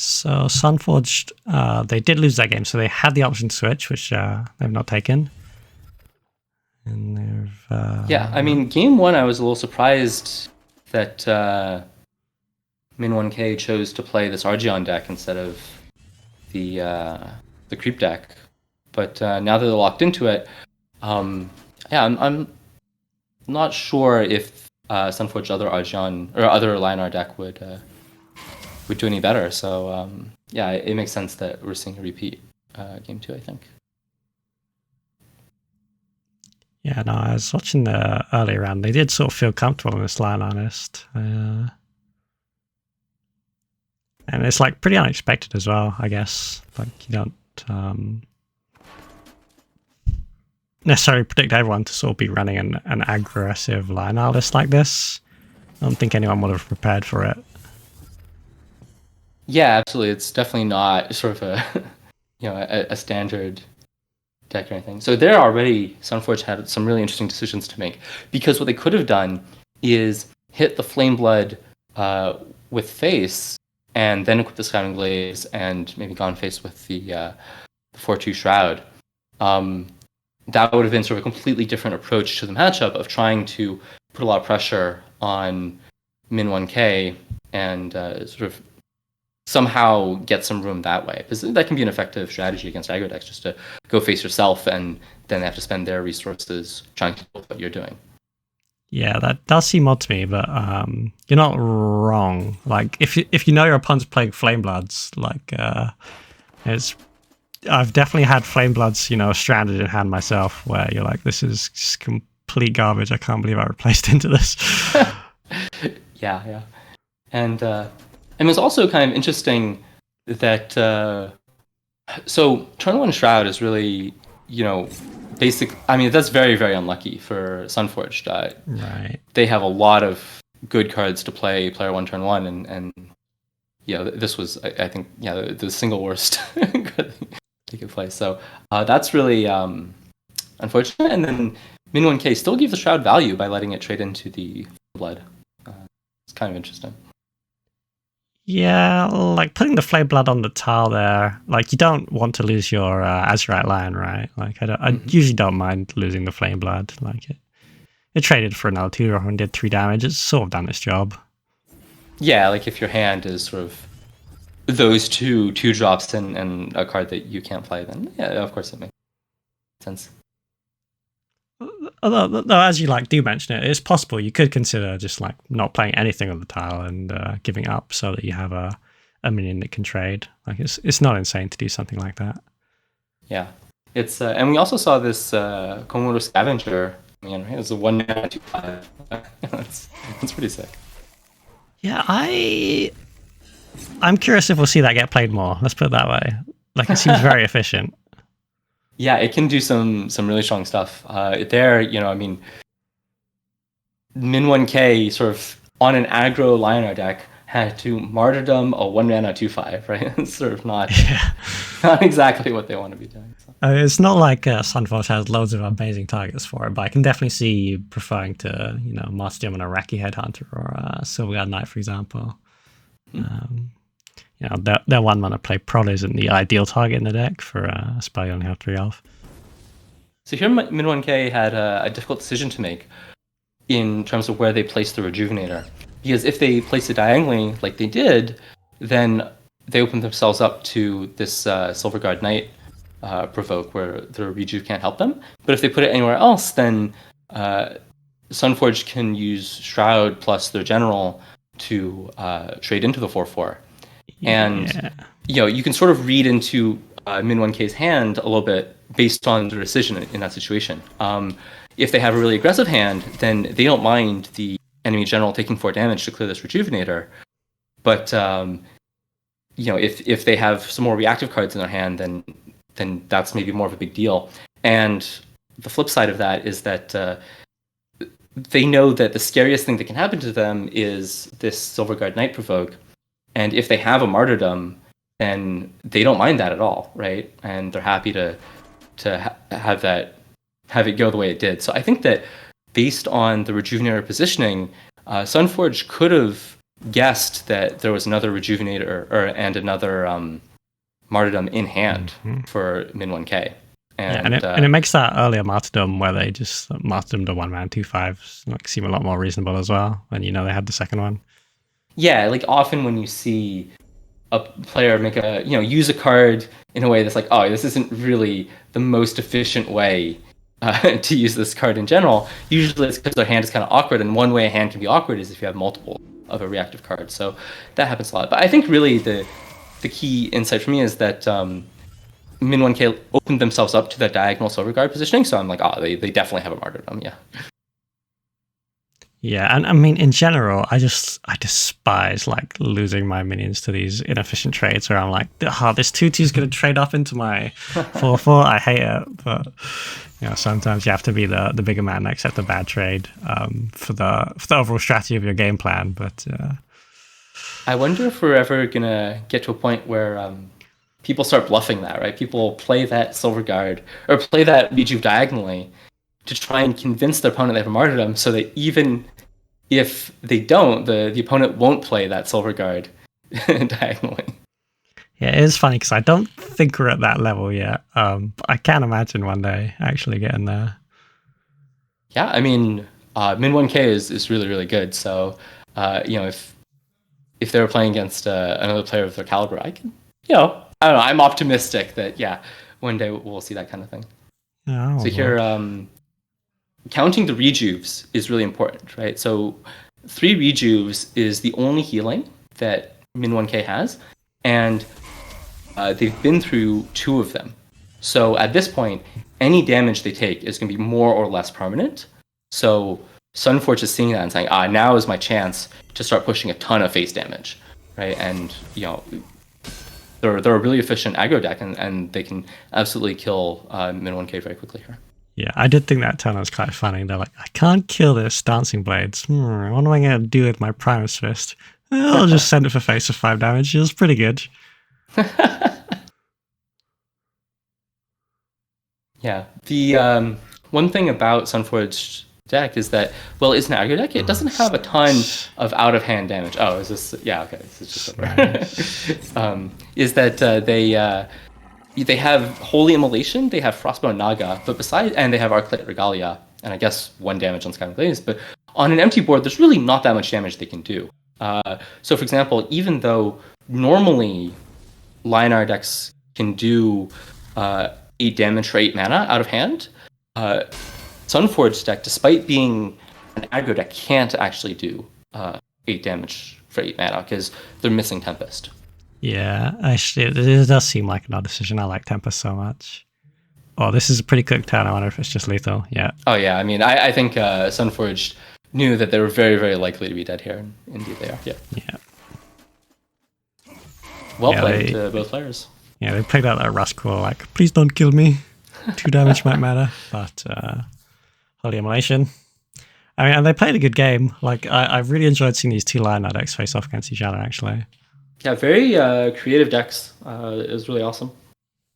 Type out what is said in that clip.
So Sunforged, they did lose that game, so they had the option to switch, which they've not taken. And they've Yeah, I mean, game one, I was a little surprised that Min1k chose to play this Argion deck instead of the creep deck. But now that they're locked into it, yeah, I'm not sure if Sunforged other Argion or other Lion deck would do any better. So yeah, it makes sense that we're seeing a repeat game two, I think. Yeah, no, I was watching the early round. They did sort of feel comfortable in this line, honest. And it's like pretty unexpected as well, I guess. Like you don't necessarily predict everyone to sort of be running an aggressive line list like this. I don't think anyone would have prepared for it. Yeah, absolutely. It's definitely not sort of a a standard deck or anything. So there already, Sunforged had some really interesting decisions to make, because what they could have done is hit the Flame Blood with face, and then equip the Scouting Glaives, and maybe gone face with the 4/2 Shroud. That would have been sort of a completely different approach to the matchup of trying to put a lot of pressure on Min1k and sort of somehow get some room that way. Because that can be an effective strategy against aggro decks, just to go face yourself and then they have to spend their resources trying to do what you're doing. Yeah, that does seem odd to me, but you're not wrong. Like if you know your opponent's playing Flame Bloods, like I've definitely had Flame Bloods, stranded in hand myself, where you're like, this is just complete garbage. I can't believe I replaced into this. Yeah. And it's also kind of interesting that so turn one Shroud is really, basic. I mean, that's very, very unlucky for Sunforged. Right. They have a lot of good cards to play player one, turn one, and this was, I think, the single worst card they could play. So that's really unfortunate. And then Min1k still gives the Shroud value by letting it trade into the Blood. It's kind of interesting. Yeah, like putting the Flame Blood on the tile there, like you don't want to lose your Azurite Lion, right? Like I usually don't mind losing the Flame Blood. Like it traded for another 2 and did 3 damage. It's sort of done its job. Yeah, like if your hand is sort of those two drops and a card that you can't play, then yeah, of course it makes sense. Although as you do mention it, it's possible you could consider just not playing anything on the tile and giving up so that you have a minion that can trade. Like it's not insane to do something like that. Yeah, it's and we also saw this Komodo Scavenger. Man, it was a 1/2/5. That's pretty sick. Yeah, I'm curious if we'll see that get played more. Let's put it that way. Like it seems very efficient. Yeah, it can do some really strong stuff. There, I mean, Min1k sort of on an aggro Lionar deck had to martyrdom a 1/2/5, right? It's sort of not exactly what they want to be doing. So. It's not like Sunforged has loads of amazing targets for it, but I can definitely see you preferring to, Martyrdom on a Raki Headhunter or a Silverguard Knight, for example. Their 1-mana play probably isn't the ideal target in the deck for a spell you only have 3 of. So here Min1k had a difficult decision to make in terms of where they place the Rejuvenator. Because if they place it diagonally like they did, then they open themselves up to this Silverguard Knight provoke where the Rejuve can't help them. But if they put it anywhere else, then Sunforged can use Shroud plus their General to trade into the 4/4. And you can sort of read into Min1k's hand a little bit based on their decision in that situation. If they have a really aggressive hand, then they don't mind the enemy general taking 4 damage to clear this Rejuvenator. But if they have some more reactive cards in their hand, then that's maybe more of a big deal. And the flip side of that is that they know that the scariest thing that can happen to them is this Silverguard Knight provoke. And if they have a martyrdom, then they don't mind that at all, right? And they're happy to have it go the way it did. So I think that based on the Rejuvenator positioning, Sunforged could have guessed that there was another Rejuvenator and another Martyrdom in hand for Min1k. And it makes that earlier Martyrdom where they just Martyrdom to 1-mana 2/5 like seem a lot more reasonable as well. And they had the second one. Yeah, like often when you see a player make use a card in a way that's like, oh, this isn't really the most efficient way to use this card in general. Usually it's because their hand is kind of awkward, and one way a hand can be awkward is if you have multiple of a reactive card. So that happens a lot. But I think really the key insight for me is that Min1k opened themselves up to that diagonal silver guard positioning. So I'm like, oh, they definitely have a martyrdom, yeah. Yeah, and I mean, in general, I despise like losing my minions to these inefficient trades where I'm like, oh, this 2/2 is going to trade off into my 4/4. I hate it, but sometimes you have to be the bigger man and accept a bad trade for the overall strategy of your game plan. But I wonder if we're ever gonna get to a point where people start bluffing that, right? People play that silver guard or play that Rejuve diagonally to try and convince their opponent they have a martyrdom, so that even if they don't, the opponent won't play that silver guard diagonally. Yeah, it is funny because I don't think we're at that level yet. But I can't imagine one day actually getting there. Yeah, I mean, Min1k is really, really good. So, if they were playing against another player of their caliber, I can, I don't know. I'm optimistic that one day we'll see that kind of thing. Oh, so here, counting the rejuves is really important, right? So 3 rejuves is the only healing that Min1k has, and they've been through 2 of them. So at this point, any damage they take is going to be more or less permanent. So Sunforged is seeing that and saying, now is my chance to start pushing a ton of face damage, right? And they're a really efficient aggro deck, and they can absolutely kill Min1k very quickly here. Yeah, I did think that turn was quite funny. They're like, I can't kill this Dancing Blades. What am I going to do with my Primus Fist? I'll just send it for face of 5 damage. It was pretty good. Yeah. The one thing about Sunforged deck is that, well, it's an aggro deck. It doesn't have a ton of out-of-hand damage. Oh, is this... Yeah, okay. This is just over. Is that they have Holy Immolation, they have Frostbone Naga, and they have Arclight Regalia, and I guess 1 damage on Sky Blaze. But on an empty board, there's really not that much damage they can do. So, for example, even though normally Lion-R decks can do 8 damage for 8 mana out of hand, Sunforged deck, despite being an aggro deck, can't actually do 8 damage for 8 mana because they're missing Tempest. Yeah, actually, it does seem like an odd decision. I like Tempest so much. Oh, this is a pretty quick turn. I wonder if it's just lethal. Yeah. Oh, yeah. I mean, I think Sunforged knew that they were very, very likely to be dead here. Indeed, they are. Yeah. Yeah. Well played to both players. Yeah, they played out that Rascal like, please don't kill me. 2 damage might matter. But Holy Immolation. I mean, and they played a good game. Like, I've really enjoyed seeing these 2 Lion-R decks face off against each other, actually. Yeah, very creative decks. It was really awesome.